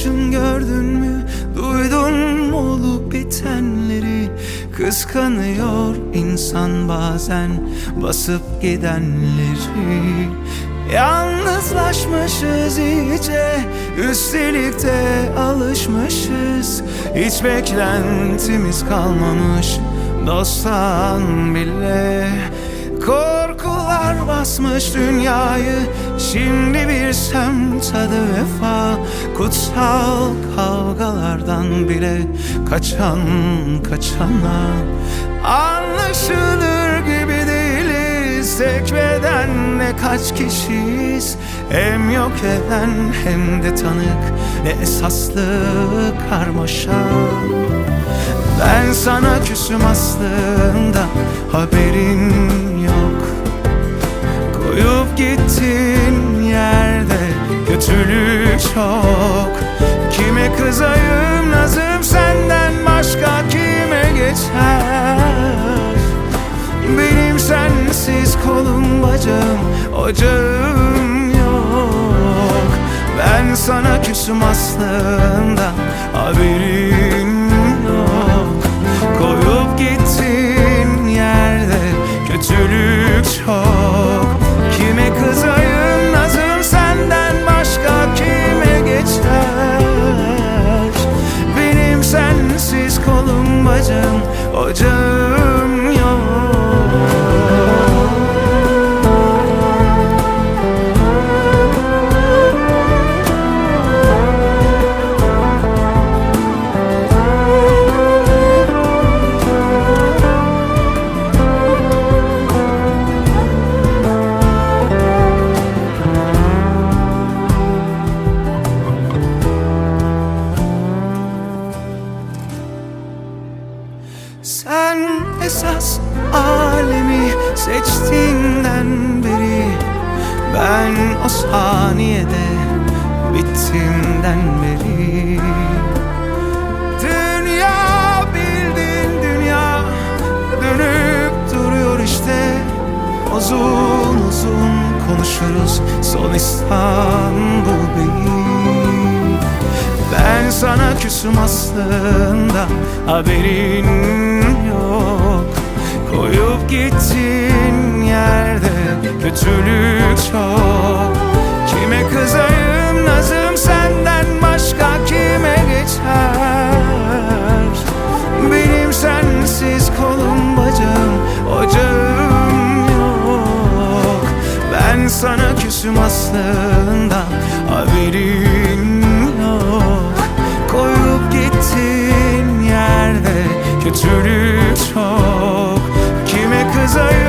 başın, gördün mü, duydun mu olup bitenleri? Kıskanıyor insan bazen basıp gidenleri. Yalnızlaşmışız iyice, üstelik de alışmışız. Hiç beklentimiz kalmamış dosttan bile. Korkular basmış dünyayı, şimdi bir sem tadı vefa. Kutsal kavgalardan bile kaçan kaçana. Anlaşılır gibi değiliz, tek bedenle kaç kişiyiz. Hem yok eden hem de tanık, ne esaslı karmaşa. Ben sana küsüm aslında, haberin yok. Koyup gittin yerde kötülük çok. Kime kızayım nazım, senden başka kime geçer? Benim sensiz kolum bacağım, ocağım yok. Ben sana küsüm aslında, haberin yok. Koyup gittin yerde kötülük çok. Kime kızayım nazım, senden başka kime geçer? Benim sensiz kolum bacağım, ocağım yok. Sen esas alemi seçtiğinden beri, ben o saniyede bittiğimden beri. Dünya bildiğin dünya dönüp duruyor işte. Uzun uzun konuşuruz son İstanbul Bey'i. Ben sana küsüm aslında, haberin yok. Koyup gittin yerde kötülük çok. Kime kızayım nazım, senden başka kime geçer? Benim sensiz kolum bacağım, ocağım yok. Ben sana küsüm aslında, haberin yok. Koyup gittin yerde kötülük çok. Kime kızayım